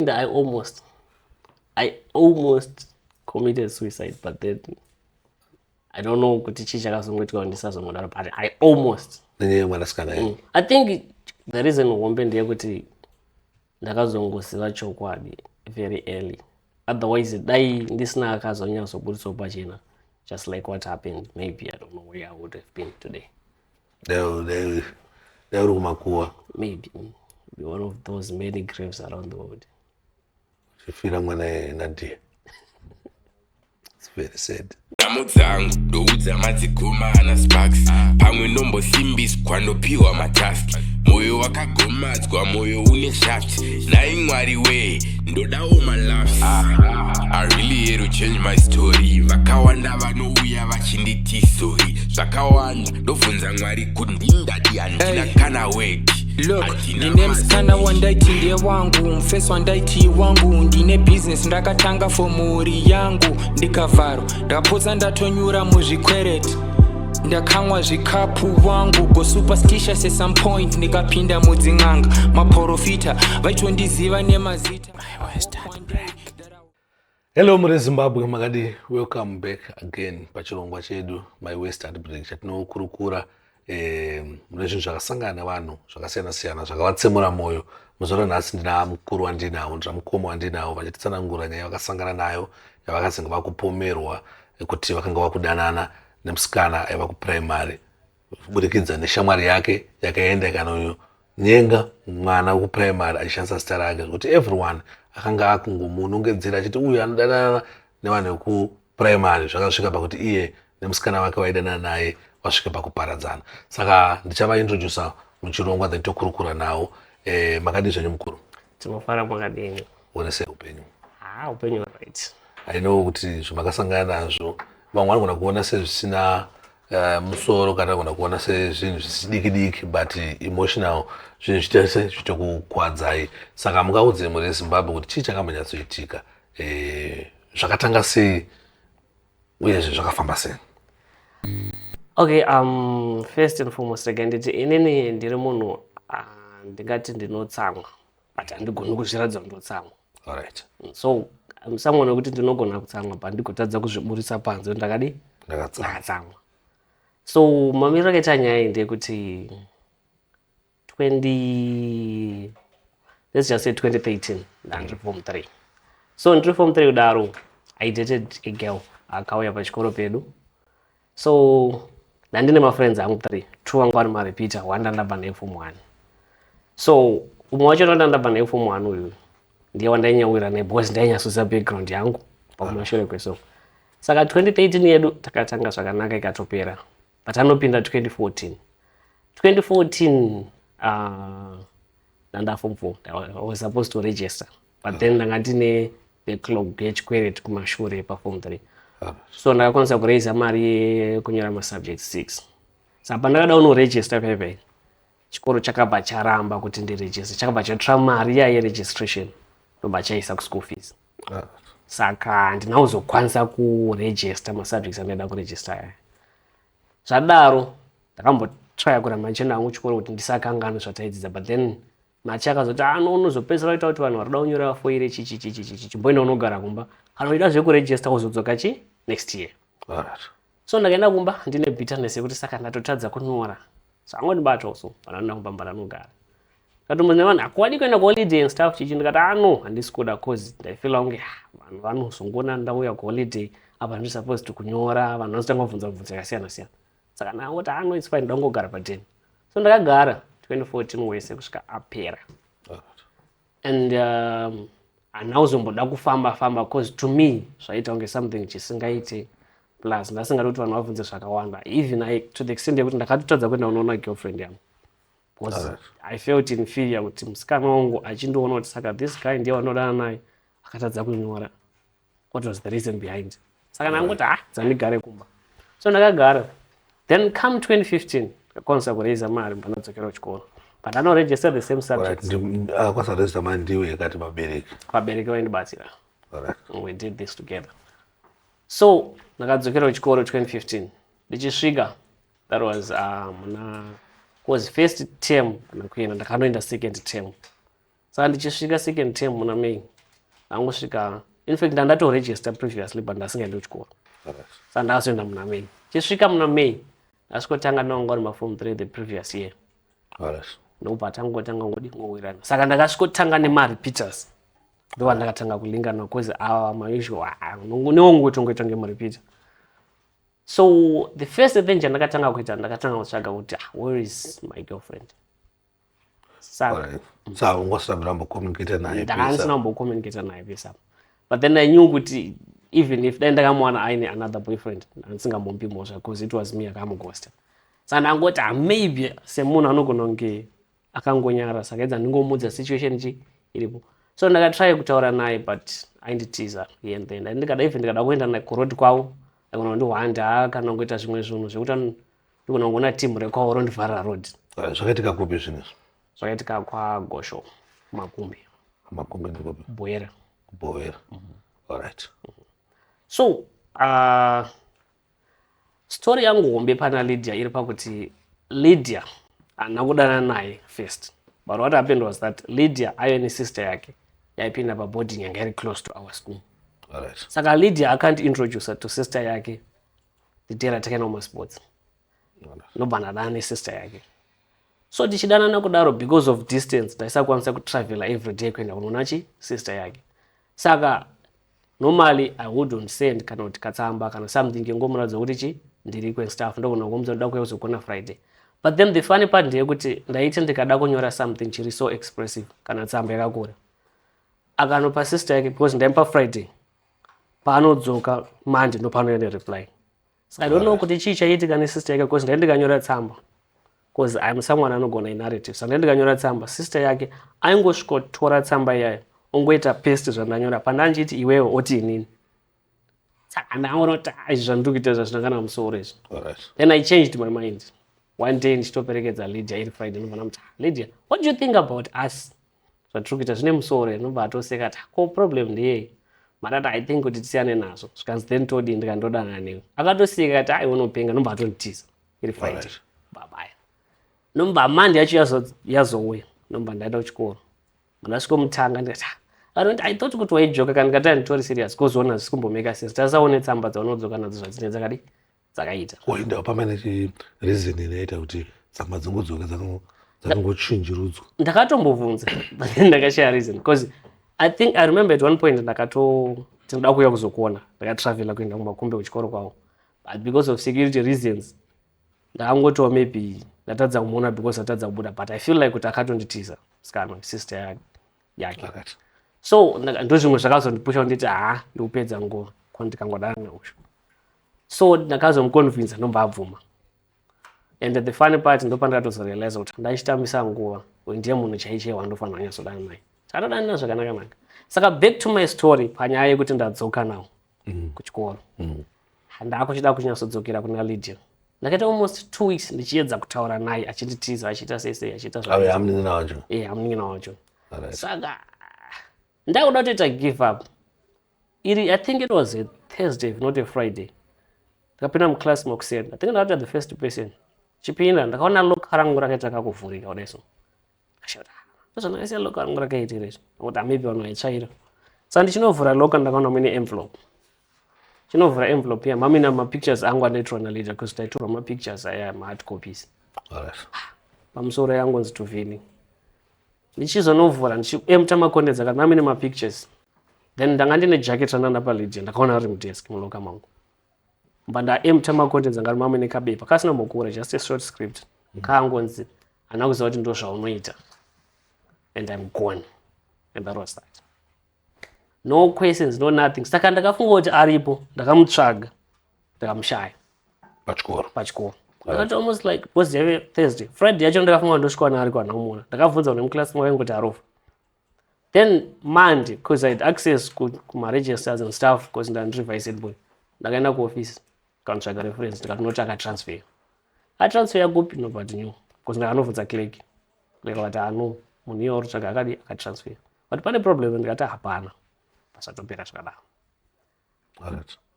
And I almost committed suicide, but then I don't know kuti chii chakazongoitika ndisazongodaro, but I almost. I think the reason hombe ndeyekuti ndakazongosiva chokwadi very early. Otherwise, dai ndisina akazonyatsobudiswa pachena, just like what happened, maybe I don't know where I would have been today. Maybe be one of those many graves around the world. It's very sad. Damudzangu ndoudza madzikomana sparks pamwe nombosimbiswa kwandopiwa matask moyo wakagomadzwa moyo une shaft nai mwari we ndodawo malaughs I really had to change my story vakawanda vanouya vachinditi sorry zvakawanda ndobvunza mwari kuti ndindadi handina kana weki. Look, ndine msikana wandaiti ndiye wangu, mfesi wandaiti wangu, ndine business ndakatanga for mhuri yangu, ndikavharo ndakapodza ndatonyura muzvikwereti, ndakamwa zvikapu wangu, go superstitious at some point ndikapinda mudzin'anga, maprofita vaitondiziva nemazita. Hello muri Zimbabwe makadi, welcome back again pachirongwa chedu my Western Break chatinokurukura mune zvinhu zvakasangana nevanhu zvakasiyana siyana zvakavatsemura mwoyo. Muzoro nhasi ndina mukuru wandinawo, ndina mukoma wandinawo vachititsanangura nyaya vakasangana nayo yavakazenge vakupomerwa kuti vakanga vakudanana nemusikana aiva kupuraimari kuburikidza neshamwari yake yakaenda ikanonyenga mwana wekupuraimari achishandisa zita rake kuti everyone akanga akungomunongedzera achiti uyu anodanana nevanhu vekupuraimari zvakasvika pakuti iye nemusikana wake waidanana naye vasvika pakuparadzana. Saka ndichavaintrodusa muchirongwa ndatokurukura nawo. Makadi zvenyu mukuru? Tinofara mwakadini? Onese upenyu? Upenyu right. I know kuti zvamakasangana nazvo vamwe vanogona kuona sezvisina musoro kana vanogona kuona sezvinhu zvisidiki but emotional zvinhu zvitese zvitokukwadzai. Saka mungaudze muri Zimbabwe kuti chii chakambonyatsoitika, zvakatanga sei uyezve zvakafamba sei? Okay, first and foremost again, inini ndiri munhu ndingati ndinotsamwa, but handigoni kuzviratidza kuti ndotsamwa. Alright. So someone wekuti ndinogona kutsamwa but ndigotadza kuzviburisa panze ndakadi ndakatsamwa. So mamiriro akaita nyaya iyi ndeyekuti let's just say 2013 ndandiri form 3. So ndiri form 3 kudaro I dated a girl akauya pachikoro pedu. So ndandine mafriends angu 3, 2 wangu vari marepeater, 1 ndandabva naye form 1. So umwe wacho ndandabva naye form 1 uyu ndiye wandainyawira naye because ndainyasisa background yangu pakumashure kweso. Saka 2013 yedu takatanga zvakanaka ikatopera, but anopinda 2014. 2014 ndanda form 4. I was supposed to register, but then ndanga ndine backlog yechikwereti kumashure paform 3. So ndakakwanisa kuraisa mari yekunyora masubjects 6. Saka pandakada unoregister pepe, chikoro chakabva charamba kuti ndiregister, chakabva chatora mari yeregistration ndobva chaisa kuschool fees. Saka handina kuzokwanisa kuregister masubjects andaida kuregister aya. Zvadaro ndakambotrya kuramba ndichienda hangu chikoro kuti ndisakangane zvataidzidza, but then machi akazoti unozopedzisira kuita kuti vanhu varikuda kunyora foire chichi chimboenda unogara kumba kana uida zvekuregister uzodzoka next year. So ndakaenda kumba ndine bitterness yekuti saka ndatotadza kunyora. So angondibata so pananda kumba ndanogara. Katombonya vanhu akwadi kuenda kuholiday and stuff chichi ndikati no handisi kuda cause ndaifila kunge vanhu vanozongona ndauya kuholiday apa ndiri supposed to kunyora, vanhu vanotanga kubvunza yakasiyana siyana. Saka ndangoti no it's fine ndangogara pa10. So ndakagara 2014 wese kusvika apera. And handauzomboda kufamba cause to me zvaita kunge something chisingaite, plus ndasingadi kuti vanhu vabvunze zvakawanda, even to the extent yekuti ndakatotadza kuenda kunoona girlfriend yangu because I felt inferior kuti musikana wangu achindoona kuti saka this guy ndiye wanodana naye akatadza kunyora, what was the reason behind. Saka ndangoti dzandigare kumba. So ndakagara, then come 2015 ndakakwanisa kuraisa mari ndanodzokera kuchikoro, but anoregister the same subjects. Akakwanisa kuregister mari ndiwe yakati vabereki vaindibatsira. We did this together. So ndakadzokera kuchikoro 2015 ndichisvika, that was was first term kuenda ndakanoenda second term. Saka ndichisvika second term muna May angosvika in fact ndatoregister previously but ndasingaendi kuchikoro saka ndakazoenda muna May chisvika muna May ndasvikotanga ndanga uri maform 3 the previous year ndobva tangotanga ngodingowirana saka ndakasvikotanga nemarepeaters ndova ndakatanga kulingana because mausual newongotongoita ngemurepeater. So the first thing chandakatanga kuita ndakatanga kutsvaga kuti where is my girlfriend. Saka ungosabrambokommunicate naye ndakasina kumbokommunicate naye pesa. But then I knew kuti even if dai ndakamuwana aine another boyfriend ndisingambombi mhosva because it was me akamugosta. Saka ndangoti maybe semunhu anogona kunge akangonyara saka edza ndingomudza situation iripo. So ndakatry kutaura naye but ainditiza here and then. Ndikada kuenda naye kurodi kwavo ndakona ndihwanda kana ngoita zvimwe zvinhu zvekuti ndikona kuona timu rekwavo rondivhara road. Zvakaitika kupi zvinhu? Zvakaitika kwaGosho Makumbi ndikupi? Bwera. Alright. So story yangu hombe pana Lydia iri pakuti Lydia haana kudana naye first, but what happened was that Lydia ayo nesister yake yaipinda paboarding yanga iri close to our school. Alright. Saka Lydia akandiintroduce her to sister yake the day ratakenoma sports. Nobva ndadana nesister yake. So tichidanana kudaro because of distance ndaisakwanisa kutravela every day kuenda kunoona sister yake. Saka normally I wouldn't send kana kuti katsamba kana something ngengomuradza kuti ndiri kwenstaff ndogona ngomudza ndoda kuuya kuzogona Friday. But then the funny part ndeyekuti ndaiti ndikada kunyora something chiri so expressive kana tsamba yakakura akanopa sister yake because ndaimupa Friday paanodzoka Monday ndopanoenda reply. So I don't know kuti chii chaitika nesister yake because ndaiti ndikanyora tsamba because I'm someone anogona inarrative. So ndaiti ndikanyora tsamba sister yake aingosvikotora tsamba iyayo ongoita paste zvandanyora pandanjiti iwewe oti inini. Saka ndaona kuti izvi zvandikuita zvazvinangana musoro izvi. Then I changed my mind. One day ndichitoperekedza Lydia iri Friday ndobva ndamuti Lydia, what do you think about us? Zvatiri kuita zvine musoro ndobva atoseka kuti ko problem ndeyei marata I think kuti tisiyane nazvo zvikanzi then todi ndikandodana newe akatoseka kuti ai unopenga ndobva atonditiza iri Friday babaya ndobva Monday yacho yazouya ndobva ndaenda kuchikoro ndasvikomutanga ndikati I thought kuti waijoka kana ndikati nditori serious kozoona zvisikumbomeka sense tasaone tsamba dzaunodzoka nadzo zvadzine dzakaita waenda pamene reason inoita kuti tsamba dzingodzoka dzakangochinjirudzwa. Ndakatombobvunza but ndakashaya reason because I remember at one point ndinoda kuuya kuzokuona ndakatravela kuenda kumakumbe kuchikoro kwavo but because of security reasons ndakangotova maybe ndatadza kumuona because atadza kubuda but I feel like kuti akatonditiza sikana sister yake. So ndozvimwe zvakazondipusha kunditi ndikupedza nguva kwandikangodana nausho. So ndakazomuconvince ndobva abvuma. And the funny part ndopandakatozorealize kuti ndachitambisa nguva ndiye munhu chaiche wandofanira kunyasodana naye. Takatodana naye zvakanaka. Saka back to my story panyaya yekuti ndadzoka nawo kuchikoro. Ndakuchida kunyatsodzokera kuna Lydia. Ndakaita almost 2 weeks ndichiedza kutaura naye achinditiza achiita sese achiita zvakanaka. Amunin'ina wacho. Amunin'ina wacho. Saka ndakuda kutoita give up. I think it was a Thursday not a Friday. Ndakapinda muclass mokusenda. I think ndakati the first person. Chipinda ndakaona loka rangu rakaita kakuvhurika kudaizvo. Ndakashota. Ndozvandakaisa loka rangu rakaitira izvo. Kuti maybe vanhu vaitsvaira. Saka ndichinovhura loka ndakaona mune envelope. Chinovhura envelope iya mamina mapictures angu andoitirwa naLydia because taitorwa mapictures aya mahard copies. Pamusoro yangu nzi Tuvini. Ndichizonovhura ndichiemta makonde dzakati mamine mapictures. Then ndanga ndine jacket randanda paLydia ndakaona ari mudesk muloka mangu. Mbanda emta makonde dzanga mama nekabepa kasina mukura just a short script kangonzi anakuziva kuti ndo zvaunoita and I'm gone and that was that. No questions, no nothing. Saka ndakafunga kuti aripo ndakamutsvaga ndakamushaya pachikoro. Ndakati almost like was the Thursday Friday yacho ndakafunga ndosvika naari kwanaumona ndakabvunza kuti muclass mwangu kuti arofa. Then Monday because I had access kuma registers and stuff because ndandirevised boy ndakaenda kuoffice kantsvaga reference ndikatinoti akatransfer atransfer kupi nobody knew because ndakanobvunza clerk vakati munhu iye warutsvaga akadi akatransfer but pane problem ndikati hapana pasatopera zvakadaro.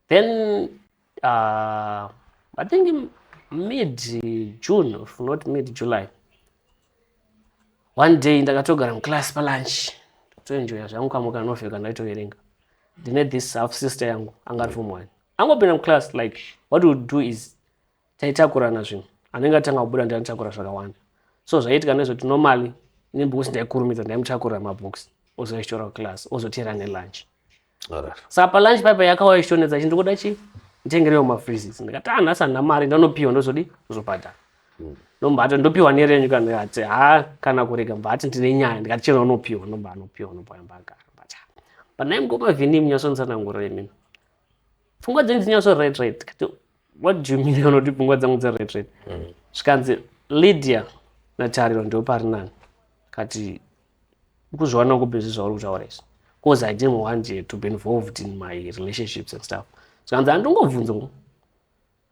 Then I think mid-June if not mid-July one day ndakatogara muclass palunch kutoenjoya zvangu kamuka novheka ndaitoverenga. Ndine this half sister yangu angari form 1. Angopinda muclass like what we would do is taitakurana zvinhu. Anenge atanga kubuda ndianotakura zvakawanda. So zvaiitika ndezvoti normally nebhuks ndaikurumidza ndaimutakura mabhuks ozoitora kuclass ozotera nelunch. Saka palunch paipa yakauya ichitonetsa chiti ndikuda nditengerewo mafreezes. Ndikati nhasi handina mari ndanopiwa ndozobhadhara. Nombati ndopiwa nerenyu ndikati kana kurega mbati ndine nyaya. Ndikati chena unopiwa anopiwa unombagara. But naimgoma vhini munyasonzanangura imini. Pfungwa dzenyu dzinyaso red. Kati what do you mean unoti pfungwa dzangu dze red? Zvikanzi Lydia naTariro ndio pari nani. Kati kuzviwana kubhezi zvauri kutaura izvi. Because I didn't want to be involved in my relationships and stuff. Zvikanzi handingovhunzo.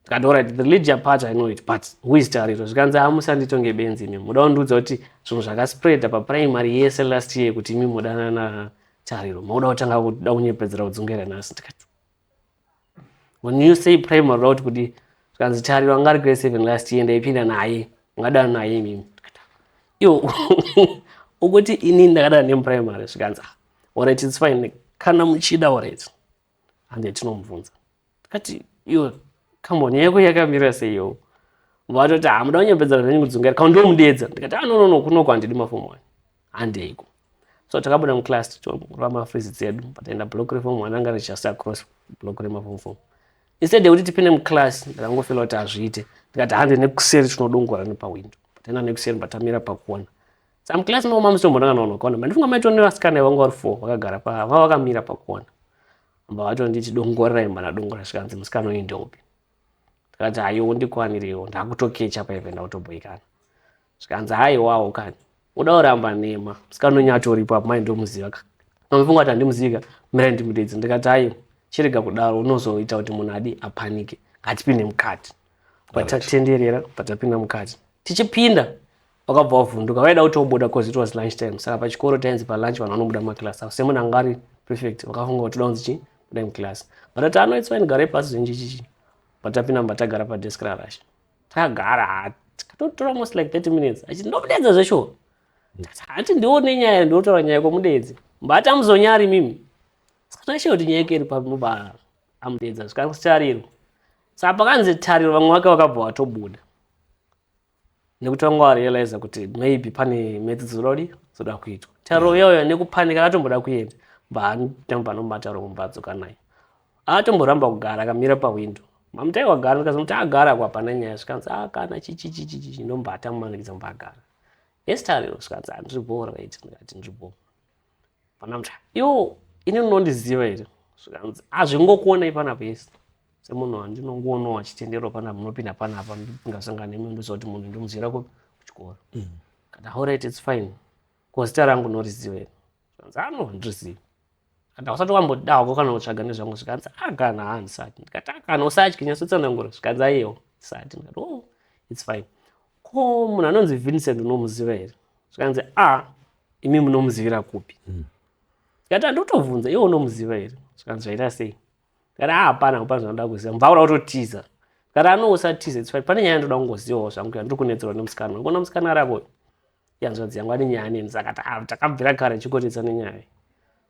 Kati alright, the Lydia part I know it, but who is Tariro? Zvikanzi hamusanditonge benzi imi. Muda kundudza kuti zvinhu zvakaspread paprimary yese last year kuti imi mudana naTariro. Muda kutanga kuda kunyepedzera kudzongera nhasi. Ndikati when you say primary route kuti zvikanzi Tariro angari grade 7 last year ndaipinda naye. Ungadana naye imi. Yo ukuthi ini ndakadana nemuprimary zvikanzi alright, it's fine. Kana muchida alright. Hande tinomubvunza. Ndikati yo come on, yako yakamira seiyo. Vatoti hamuda kunyepedzera zvenyu kudzongera kaundomudedza. Ndikati no kunoko handidi maform 1. Handeiko. So takabuda muclass tichora mafreeze dzedu pataenda block reform 1 anga just across block remaform 4. Instead yekuti tipinde muclass ndakangofela kuti hazviite. Ndikati hande nekuseri tinodongora nepawindo. Pataenda nekuseri patamira pakuona. Saka muclass moma musitombonakanwa kaona. Mandifunga maito nevasikana vanga vari 4 vakagara vakamira pakuona. Amba vato ndichidongorera imba nadongora zvikanzi musikana uyu ndopi. Ndikati hayo ndikwanirewo ndakutokecha paipa ndakutoboikana. Zvikanzi haiwawo kani. Uda kuramba nema. Musikana unyatoripo apa mai ndomuziva. Nomufunga kuti handimuziva mira ndimudedzi. Ndikati hayo chirega kudaro unozoita kuti munhu adi apanike. Ngatipinde mukati. Patatenderera patapinda mukati. Tichipinda wakabva wavhunduka waida kutobuda because it was lunch time. Saka pachikoro tainzi palunch vanhu vanobuda muclass. Semunhu anga ari prefect wakafunga kuti toda kunzi buda muclass. But I know it's fine, garai pasi zvinji. Patapinda mbatagara padesk rarasha. Takagara tikatotora almost like 30 minutes. Achiti ndobudedza zvesho. Hati ndione nyaya ndotaura nyaya kwamudedzi. Mbati amuzonyari mimi. Sakashe kuti nyaya iri pamuba amudedza zvikanzi Tariro. Saka pakanzi Tariro vamwe vake vakabva vatobuda. Nekuti vanga varealize kuti maybe pane methods zoda kuitwa. Tariro yoyo nekupanika akatomboda kuenda. Mbaatomba nomataro kumbatso kanaye. Atomboramba kugara akamira pawindo. Mamutai wagara ndikazomuti agara kwa pana nyaya zvikanzi kana chichi ndombata mumanikidza mbagara. Yes Tariro zvikanzi handiribo right. Ndikati ndiribo. Pana muti yo ini unondiziva here. Zvikanzi hazvingokuona ipanapo yese. Semunhu wandinongoona achitendero pana munopinda panapa ndingasangana nemi ndozoti munhu ndomuziva kuchikoro. Kati alright, it's fine. Kozita rangu noriziva here. Zvikanzi no handiriziva. Kati usati wambodawo kana kutsvaga nezvangu zvikanzi kana handisati. Ndikati kana usatyi nyatsotsanangura zvikanzi aiyo sati. Ndikati it's fine. Ko munhu anonzi Vincent unomuziva here. Zvikanzi imi munomuzivira kupi. Ndikati ndotovhunza iwe unomuziva here. Zvikanzi zvaita sei. Ndikati hapana kupana zvanoda kuziva. Mbaura kutotiza. Ndikati usatiza it's fine. Pane nyaya ndoda kungozivawo zvangu ndiri kunetserwa nemusikana. Ngona musikana arako yanzvadzi yangu ane nyaya neni. Saka takabvira kare chikotedza nenyaya.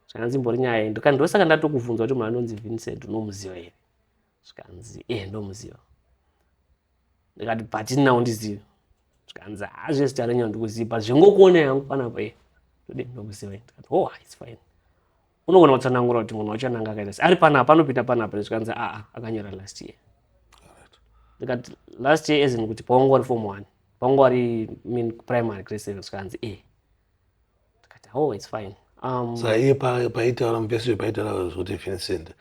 Zvikanzi imbori nyaya ndikati ndosaka ndatokubvunza kuti munhu anonzi Vincent unomuziva here. Zvikanzi ndomuziva. Ndikati but nawo ndiziva. Zvikanzi zvesita renyu ndikuziva zvingokuona yangu panapa todi ndomuziva. Ndikati it's fine. Unogona kutsanangura kuti munhu wacho ananga akaita sei. Ari panapa anopinda panapa. Zvikanzi akanyora last year. Ndikati last year as in kuti pawangu wari form 1. Pawangu wari primary grade 7. Zvikanzi ndikati it's fine. Saka iye paitaura mupesi paitaura kuti Vincent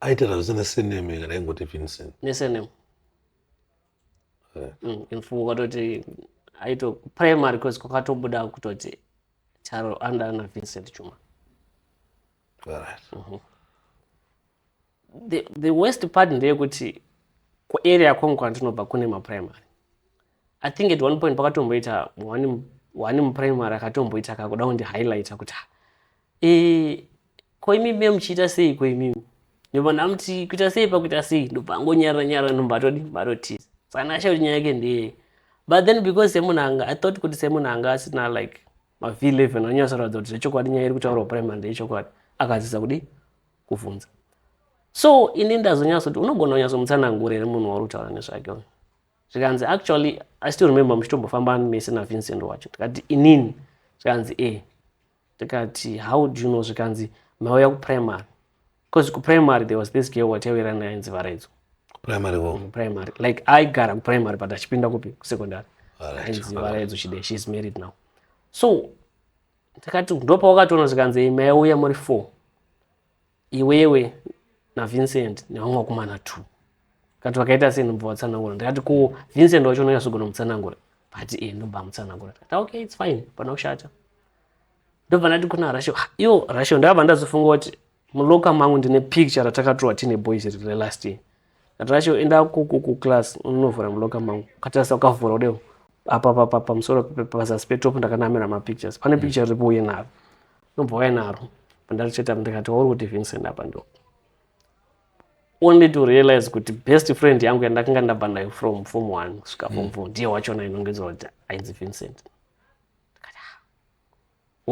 aitaura zvisina surname kana ingoti Vincent nesurname. Infuwa kuti aito primary course kwakatobuda kutoti Tariro andana Vincent Chuma. Alright. The worst part ndeyekuti kuarea kwangu kwandinobva kune maprimary. I think at one point pakatomboita wani muprimary akatomboita kakuda kundihighlighta kuti ko imimi muchiita sei ko imimi. Ndibona muti kuita sei pakuita sei ndobva ngonyara mbatoti. Saka ndashauri nyaya yake ndeye. But then because semunhu anga I thought kuti semunhu anga asina like V11 anyasaradza kuti zvechokwadi nyaya iri kutaurwa primary ndeyechokwadi, akadzisa kudi kuvhunza. So ini ndazonyatsoti unogona kunyatsomutsanangura here munhu wauri kutaura nezvake uyu. Zvikanzi actually I still remember muchitombofamba mese naVincent wacho, tikati inini zvikanzi tikati how do you know, zvikanzi mauya kuprimary, because kuprimary there was this girl wataiwira naye ainzi Varedzo. Primary like aigara kuprimary but achipinda kupi kusecondary ainzi Varedzo Chide, she's married now. So tikati ndopawakatoona zvikanzi maiuya muri 4 iwewe naVincent nevamwe vakomana 2, kati vakaita sei ndobva vatsanangura. Ndikati ko Vincent wacho unonyasogona mutsanangura, but ndobva mutsanangura. Tikati okay it's fine, pana kushata. Ndobva ndati kuna Rasho, iyo Rasho ndabva ndazofunga kuti muloka mangu ndine picture ratakatorwa tine boys riri last year. Kati Rasho enda kuclass unovhura muloka mangu, katarisa ukavhura udeo apa pamusoro pazasi petop ndakanamira mapictures, pane picture ripo uye naro, ndobva waya naro. Pandaricheta ndikati wauri kuti Vincent apa ndo only to realize kuti best friend yangu yandakanga ndabva nayo from form 1 kusvika form 4 ndiye wachona inongedzwa kuti ainzi Vincent.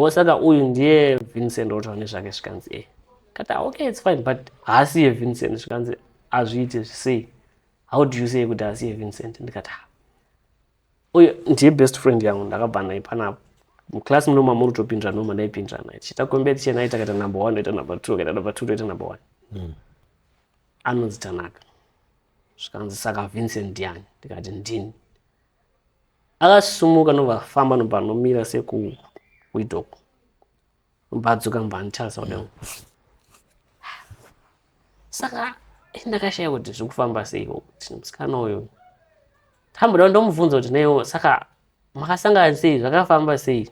Saka uyu ndiye Vincent otaura nezvake zvikanzi kati okay it's fine, but haasiye Vincent. Zvikanzi azviite sei, how do you say kuti haasiye Vincent? Ndikati uyu ndiye best friend yangu ndakabva naye panapo muclass munoma muri kutopindira noma ndaipindira naye tichita competition aita kaita number 1 oita number 2 kaita number 2 oita number 1 anonzi Tanaka. Zvikanzi saka Vincent ndiani? Ndikati ndini. Akasumuka nobva nobva nomira sekuidoko nobadzoka nobva anditarisa kudai. Saka ndakashaya kuti zvikufamba sei kuti musikana uyu tamboda ndomubvunza kuti newo saka makasangana sei, zvakafamba sei.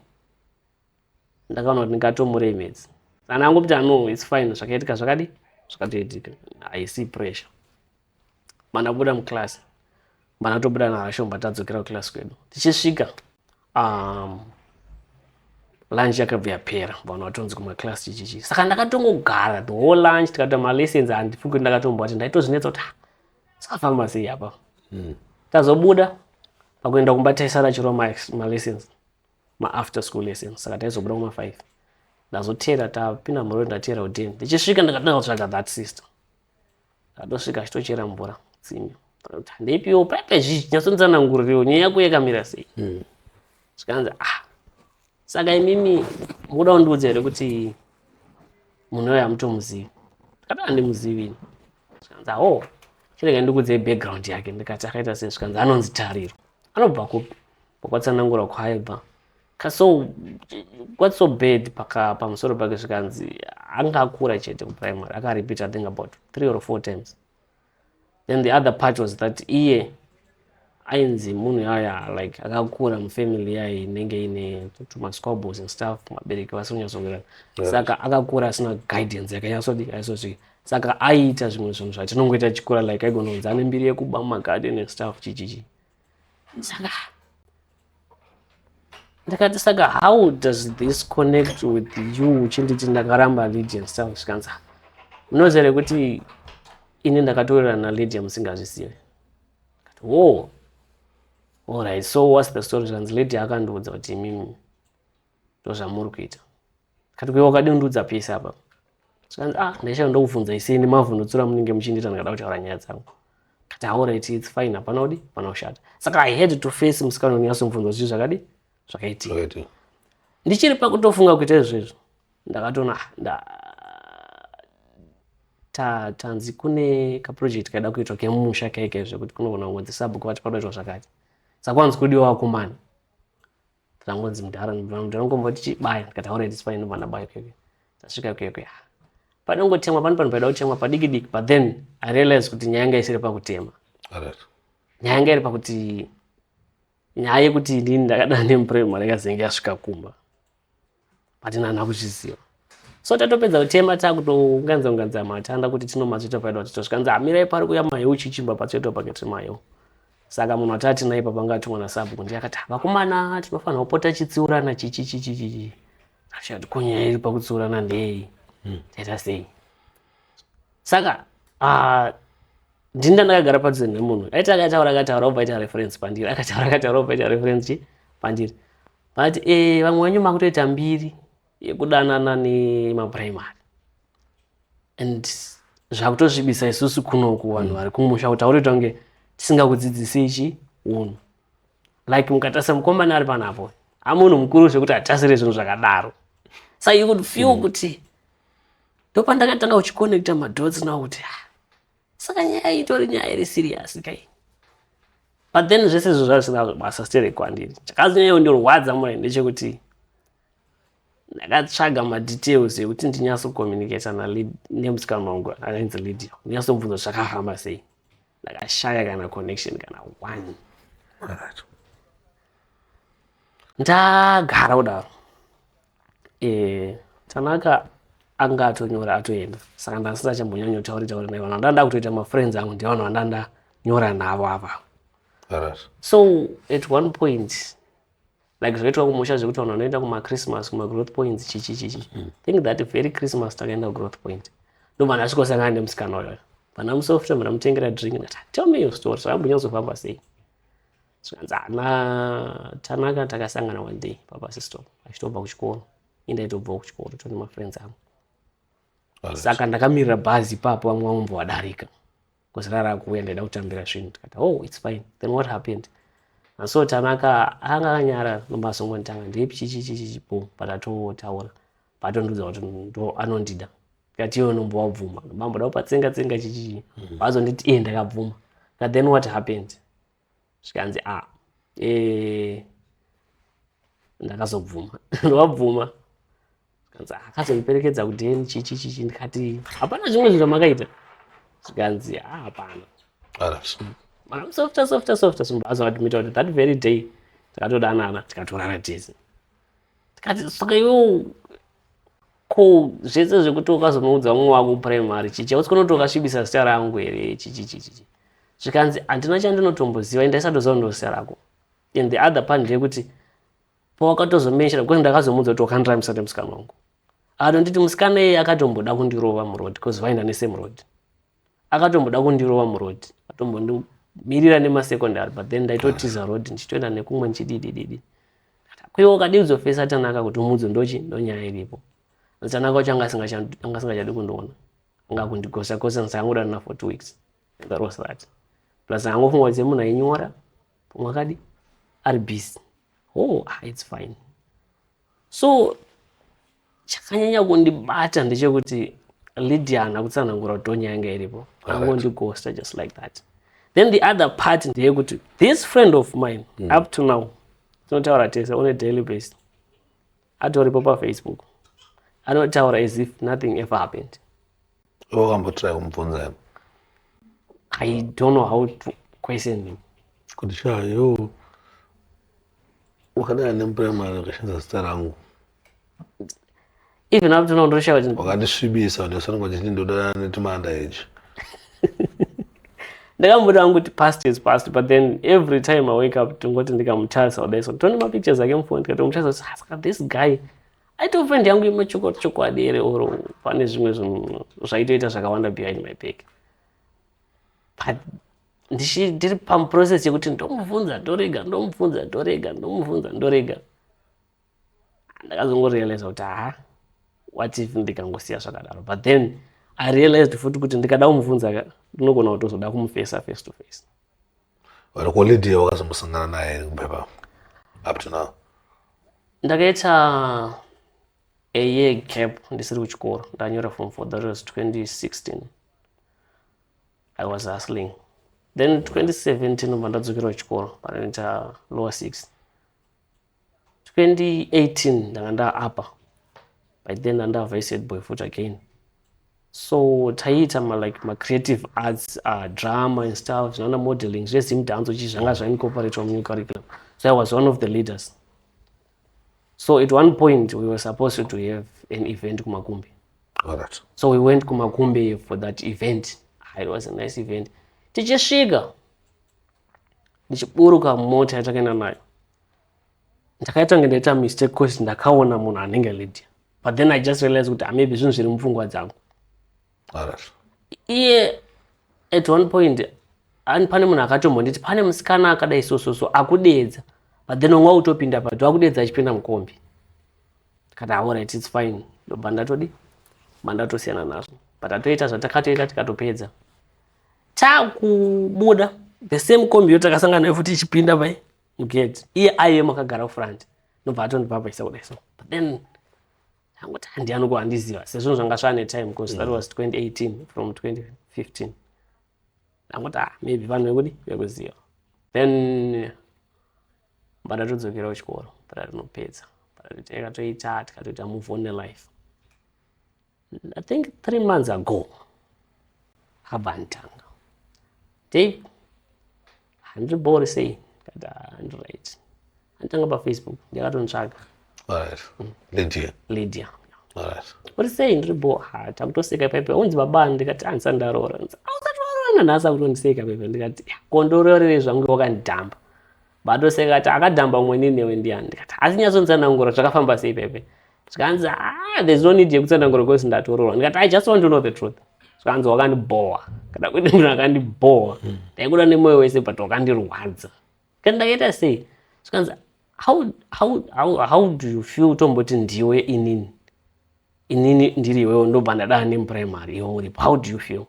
Ndakaona kuti ndingatomuremedza sana angopita no it's fine, zvakaitika zvakadi zvakatoitika, I see pressure. Manabuda muclass, manatobuda naRasho tadzokera kuclass kwedu. Tichisvika lunch yakabva yapera, vanhu vatonzi kumaclass chichichi. Saka ndakatongogara the whole lunch, tikata malessons handifungi kuti ndakatombwa kuti ndaitozvinetsa kuti sakafamba sei apa. Tazobuda pakuenda kumba taisara chiro malessons, after school lessons, saka taizobuda kuma 5. Ndazotera tapinda murori ndatera udeni. Ndichisvika ndakatanga kutsvaga that sister. Ndatosvika achitochera mvura tsime. Ndeipiwo paipe nyatsonzananguririwo nyaya yako yakamira sei. Zvikanzi saka imimi muda kundiudza here kuti munhu uyu hamutomuzivi. Ndikati handimuzivi. Zvikanzi chirega ndikuudzei background yake. Ndikati akaita sei? Zvikanzi anonzi Tariro. Anobva kupi? Pakwatsanangura kwaibva. So what's so bad pamusoro pake zvikanzi anga akura chete kuprimary, akarepeat I think about 3 or 4 times. Then the other part was that iye ainzi munhu yaya like akakura mufamily yaye inenge ine tumasquabbles and stuff, mabereki vasonyasongera. Saka akakura asina guidance yakanyatsodi aisosvika. Saka aiita zvimwe zvinhu zvatinongoita chikura like aigononzi ane mbiri yekuba mumagarden and stuff chichichi. Saka ndakati saka how does this connect with you uchinditi ndakaramba Lydia and stuff. Zvikanzi munozere kuti ini ndakatorera naLydia musingazvizive. Kati alright, so what's the story? Zvikanzi Lydia akandiudza kuti imimi ndozvamuri kuita. Kati kuiwa wakadi undiudza pese apa. Zvikanzi ndaisha ndokubvunza isini mavhundutsura munenge muchindita ndakada kutaura nyaya dzangu. Kati alright it's fine, hapana kudi pana kushata. Saka I had to face musikana unyatsomubvunza kuti zvakadi zvakaitika. Ndichiri pakutofunga kuita izvozvo ndakatona tanzi kune kaproject kaida kuitwa kemumusha kaike zvekuti kunogona kungonzi sabhuku vati padoitwa zvakati. Saka kwanzi kudiwa wakomana. Tangonzi ndinongomboti chibaya. Ndikati already it's fine, ndobva ndabaya ikweyo. Tasvika ikweyo. Panongotemwa panopano paida kutemwa padiki diki, but then I realized kuti nyaya yanga isiri pakutema. Nyaya yanga iri pakuti nyaya yekuti ndini ndakadana nemuprimary yakazenge yasvika kumba. But ndana kuchiziva. So tatopedza kutema takutounganza matanda kuti tinomatsveta paida kuti tosvikanzi amirai pari kuya mayo chichimba patsoito paketi mayo. Saka munhu watati naipa panga atumwa nasabhuku ndiye akati vakomana tinofanira kupota chitsiurana chichichichichi. Achati kunyaya iri pakutsiurana ndei. Taita sei? Saka ndinda ndakagara padhuze nemunhu aiti akataura obva aita reference pandiri, akataura obva aita reference pandiri. but vamwe vanyu makutoita mbiri yekudanana nemapuraimary and zvakutosvibisa isusu kunoku vanhu vari kumusha kuti taurita kunge tisingakudzidzisi ichi unhu like mukatarisa mukomana ari panapo hamunhu mukuru zvekuti hatasire zvinhu zvakadaro so you could feel kuti ndopandakatanga uchiconnecta madots now kuti saka nyaya itori nyaya iri serious kai but then zvese izvo zvazvisina basa stere kwandiri chakazonyanya kundirwadza mura ndechekuti ndakatsvaga madetails ekuti ndinyatsokommunicata nemusikana wangu anonzi Lydia ndinyatsomubvunza zvakahamba sei ndakashaya kana connection kana one ndagara kudaro Tanaka anga atonyora atoenda saka ndasina chambonyanya kutaura naye ndanda kutoita mafriends angu ndivanhu vandanda nyora navo apa so at one point like zvaitwa kumusha zvekuti vanhu vanoenda kumachristmas kumagrowth points chichi think that very Christmas takaenda kugrowth point ndobva ndasvikosangana nemusikana wayo pana musofta ndamutengera drink ndati tell me your story zvambonyazofamba sei zvikanzi Tanaka takasangana one day pabus stop achitobva kuchikoro indaitobvawo kuchikoro tone mafriends angu saka ndakamirira bhazi ipapo vamwe vamwe wadarika kuzira rakuuya ndaida kutambira zvinhu tikati oh it's fine then what happened and so Tanaka anga akanyara nomasongonditanga ndepi chichichichipo patatotaura patondudza kuti ndo anondida tikati iwe nombowabvuma bamboda kupatsenga chichichi vazonditi ndakabvuma but then what happened zvikanzi ndakazobvuma ndowabvuma zvikanzi akazondiperekedza kudheni chichichichi ndikati hapana zvimwe zvinhu zvamakaita zvikanzi hapana softa zvimbazvatimita kuti that very day tikatodanana tikatorara tese tikati saka iwo ko zvese zvekuti ukazonoudza mumwe wako primary chichi hausi kunoto ukasvibisa zita rangu here chichichichi zvikanzi handina chandinotomboziva ndaisatoziva ndo zita rako and the other part ndeyekuti pawakatozomenshera kwezi ndakazomudza kuti wakandiramisa nemusikana wangu nditi musikana iye akatomboda kundirova murodi bcause vaenda nesemurodi akatomboda kundirova murodi atombondimirira nemasekondary but then ndaitotiza rodi ndichitoenda nekumwe nchididididi kwiwo kadizofesa Tanaka kuti umudzi ndonyaya iripo Tanaka wacho anga asingachadi kundiona anga kundigosa sangoda na 4 weeks and that was that plus angofunga kuti munhu ainyora mwakadi ari busy it's fine so chakanyanya kundibata ndechekuti Lydia haana kutsanangura kuti nyaya yanga iripo angondigosta just like that then the other part ndeyekuti this friend of mine up to now tinotaura tese on a daily basis atoripo pafacebook anotaura as if nothing ever happened wakambotry kumubvunza I don't know how to question him kuti shayo wakadana nemuprimary ukashandisa zita rangu even up to now ndoshawa kuti wakandisvibisa ndosanga kuti ndodana netumanda age ndakamboda wangu kuti past is past but then every time I wake up tongoti ndikamutarisa kudaiso tone mapictures ake mufoni tikatomutarisa kuti saka this guy aito friend yangu imechokwadi here or pane zvimwe zvinhu zvaitoita zvakawanda behind my back but ndiri pamuprocess yekuti ndomubvunza ndorega ndakazongorealize kuti what if ndikangosiya zvakadaro but then I realized futi kuti ndikada kumubvunza ndinogona kutozoda kumufesa face to face ko Lydia wakazombosangana naye kupepa up to now ndakaita a year gap ndisiri kuchikoro ndanyora form 4 that was 2016 I was hustling then 2017 ndobva ndadzokera kuchikoro panoita lower 6 2018 ndanga ndaapa by then ndandaviced boy futi again so taiita like my creative arts drama and stuff zvana modeling zvezimdanzo chi zvanga zvaincorporatwa mu curriculum so I was one of the leaders so at one point we were supposed to have an event kumakumbi so we went kumakumbi for that event it was a nice event tichisvika ndichiburuka mota yatakaenda nayo ndakaita kunge ndaita mistake because ndakaona munhu anenge Lydia but then I just realized kuti maybe zvinhu zviri mupfungwa dzangu iye at one point pane munhu akatombonditi pane musikana akadai so akudedza but then umwe utopinda pato akudedza achipinda mukombi kati alright it's fine ndobva ndatosiyana nazvo but atoita zvatakatoita tikatopedza takubuda the same kombi yotakasangana nayo futi ichipinda pai mugate iye aiye makagara front nobva atondipapaisa kudai so but then angoti handiani kuhandiziva sezvinhu zvanga zvane time because that was 2018 from 2015 angoti maybe vanhu vekuziva then badatodzokera kuchikoro badatinopedza tikatoita move on life. I think 3 months ago habantanga Dave handibori sei kada handwrite antanga pa Facebook ndakatontsvaga alright Lydia alright uri sei ndiribo takutoseka pepe unzi baba ndikati ansandarora ausatwarana nhasa kutondiseka pepe ndikati kondororere zvangu wakandamba batoseka ati akadhamba umwe newe ndiani ndikati asi nyatsonzanangura zvakafamba sei pepe zvikanzi there's no need yekutsanangura because ndatororwa ndikati I just want to know the truth zvikanzi wakandibowa kada kuti munhu akandibowa ndaikuda nemwoyo wese but wakandirwadza kandi ndakaita sei zvikanzi how do you feel tomboti ndiwe inini ndiri iwewo ndobva ndadana nemuprimary iwe uripo how do you feel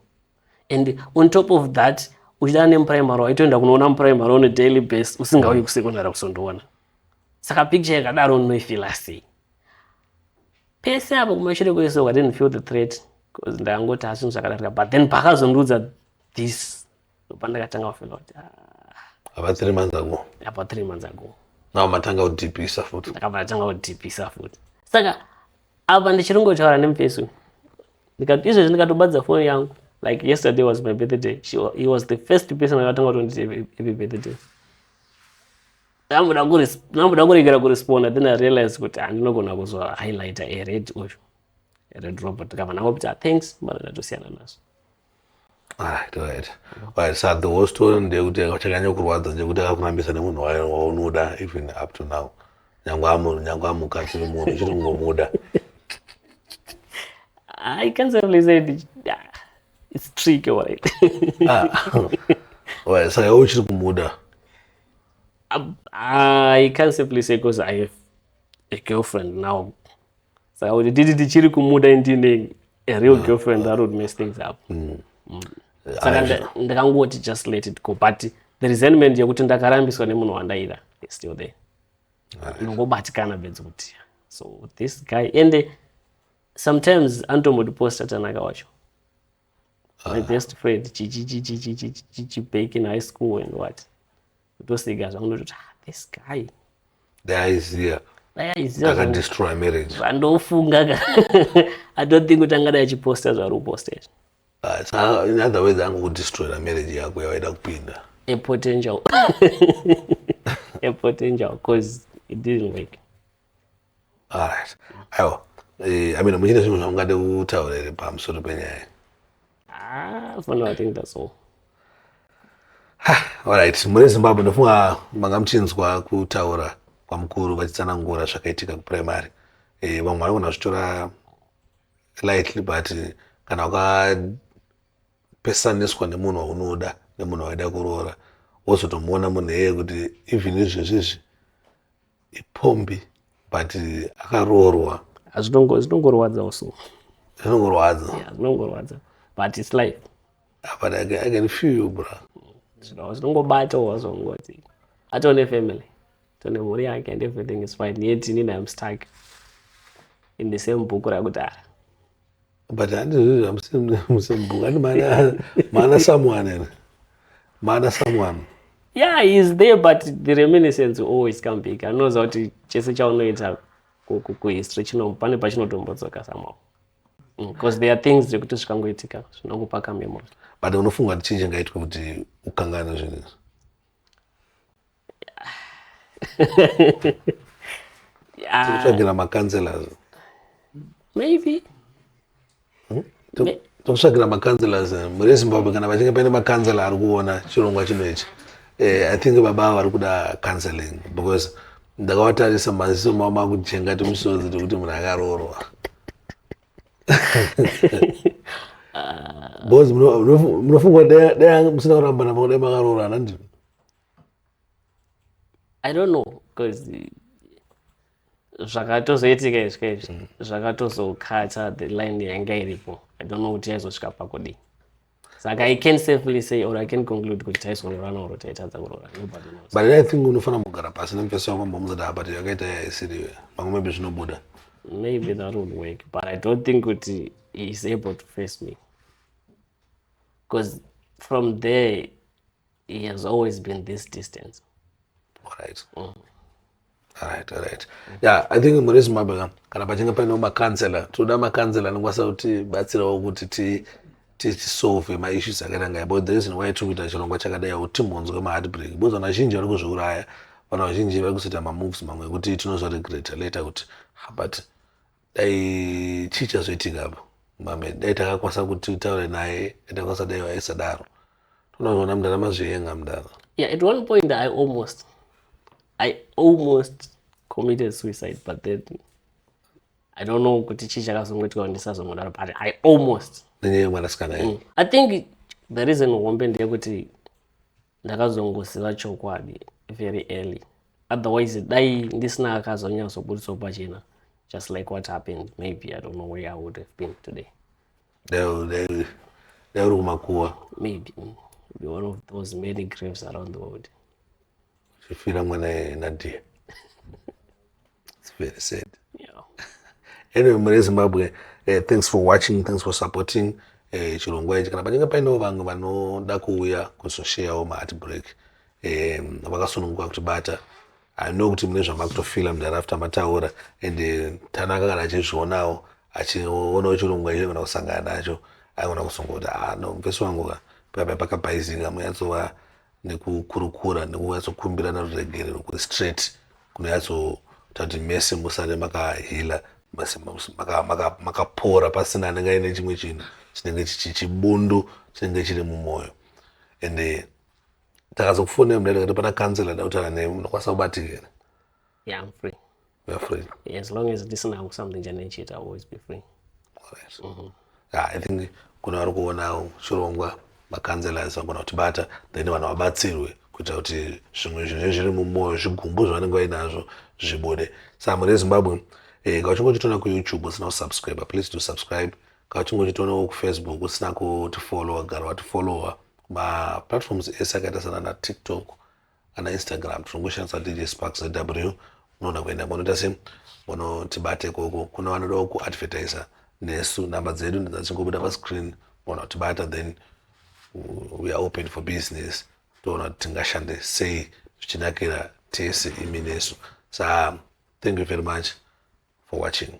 and on top of that uchidana nemuprimary waitoenda kunoona muprimary on a daily basis usingauyi kusekondari kusondoona saka picture yakadaro unoifila sei pese apo kumashure kwese I didn't feel the threat because ndangoti asinhu zvakadarika but then pakazondiudza this pandakatanga kufila kuti about 3 months ago about 3 months ago now matanga udipisa futi ndakatanga kudipisa futi saka apa ndichiringotaura nemufesu ndikati izvezvi ndikatobadza foni yangu like yesterday was my birthday he was the first person akatanga kutonditi happy birthday ndamboda kuregera kuresponda then I realized kuti handinogona kuzwa highlighter red robot ndikabva ndangopita thanks but ndatosiyana nazvo right so the whole story ndeyekuti chakanyanya kurwadza ndekuti akakunambisa nemunhu waunoda even up to now nyangwe amukati munhu chiri kungomuda I can't simply say it's tricky right right saka iwe uchiri kumuda I can't simply say because I have a girlfriend now saka kuti titi tichiri kumuda ndine a real girlfriend that would mess things up saka ndakangoti just let it go but the resentment yekuti ndakarambiswa nemunhu wandaida is still there inongobatikana bedzi kuti so this guy and sometimes antombotiposta tanaka wacho my best friend back in high school and what utosiga zvakundoti this guy there is here akadestroy marriage vandofunga I don't think kuti angadai achiposta zvari kuposta so in other words angokudestroy na marriage yako yawaida kupinda a potential because it didn't work alright aiwa muchine zvinhu zvamungade kutaurire pamusoro penyaya for now I think that's all alright muri Zimbabwe ndofunga manga muchinzwa kutaura kwamukuru vachitsanangura zvakaitika kuprimary vamwe vanogona zvitora lightly but kana ukapesaniswa nemunhu waunoda nemunhu waida kuroora wozotomuona munhu iyeye kuti even izvezvizvi ipombi but akaroorwa zvinongorwadza also zvinongorwadza but it's life but I can feel you bro zvinongobata wazongoti atone family tone mhuri yake and everything is fine yet inini I'm stuck in the same book rakudhara but handizvizvamusembhuku andi mana someone yeah he's there but the reminiscence will always come back anoza kuti chese chaunoita kuhistory pane pachinotombodzoka somehow because there are things zvekuti zvikangoitika zvinongopaka memory but unofunga kuti chii chingaitwa kuti ukangana zvinhu izvi tokutsvagira macounselors maybe tokutsvagira macounselors muri Zimbabwe kana pachinge paine macounselor ari kuona chirongwa chinoichi I think baba vari kuda counseling because ndakavatarisa maziso mavo makujenga timusodzi tekuti munhu akaroorwa because munofunga dai musina kuramba navo dai makaroorana ndini I don't know because zvakatozoitika izvi zvakatozokata the line yanga iripo. I don't know kuti yaizosvika pakudi. Saka I can safely say or I can conclude kuti taizororana or taitadza kurorana. Nobody knows. But I think unofana kugara pasi nemufesi wako mbomuzada but yakaita yaisiriwe. Mamwe maybe zvinobuda. Maybe that would work, but I don't think kuti he is able to face me. Because from there, he has always been this distance. Alright. Alright. Yeah, I think muri Zimbabwe kana pachinge paino makansela, toda makansela anokwanisa kuti batsirawo kuti tisolve ma issues akatanga but the reason why tikuita chirongwa chakadai kuti timbonzwe ma heartbreak. Because vazhinji vari kuzviuraya, vanhu vazhinji vari kuzoita ma moves mamwe kuti tinozoregreta later kuti but dai chichazoitika apo. Mame dai takakwanisa kuti taure naye, takakwanisa dai waisadaro. Unaona mdana mazviyenga mdana. Yeah, at one point I almost committed suicide, but then I don't know kuti chichakazongoitika ndisazongodaro, but I almost. Nenye mwanasikana. I think the reason wombe ndeyekuti ndakazongosiva chokwadi very early. Otherwise, dai ndisina akazonyatsobudiswa pachena, just like what happened, maybe I don't know where I would have been today. They were kumakuwa. Maybe be one of those many graves around the world. Chifira mwana Nadia. It's very sad. Yeah. Anyway, muri Zimbabwe, thanks for watching, thanks for supporting chirongwa ichi. Kana pachinge paino vanhu vanoda kuuya kuzosharewo ma heartbreak vakasununguka kutibata. I know kuti mune zvamakutofila mudhara after mataura and Tanaka kana achizvionawo achionawo chirongwa ichi kana kusangana nacho aigona kusungoti no mufesi wangu pakabhaizika muyatsova nekukurukura nekuyatsokumbirana ruregerero kuri straight kunoyatsoita kuti mese musare makahila makapora pasina anenge aine chimwe chinhu chinenge chibundu chinenge chiri mumwoyo and takazokufonera mudada kuti pana kansela dautaura naye munokwanisa kubatikira. Yeah, I'm free. You are free. Yeah, as long as it isn't something Janechit, I'll always be free. Alright. Yeah, I think kuna vari kuonawo chirongwa makanselas vagona kutibata then vanhu vabatsirwe kuita kuti zvimwe zvinhu zviri mumwoyo zvigumbu zvavanenge vainazvo zvibude. Saka muri Zimbabwe kana uchingochitiona kuYouTube usina kusubscribe, please do subscribe. Kana uchingochitionawo kuFacebook usina kutifollowa, gara watifollowa maplatforms ese akaita sana naTikTok kana Instagram tinongoshandisa DJ Sparks ZW. Unoona kuenda munoita se munotibate ikoko. Kuna vanodawo kuadvertisa nesu, namba dzedu ndidzachingobuda pascreen, mona kutibata then we are open for business. Toona kuti tingashande sei zvichinakira tese imi nesu. Thank you very much for watching.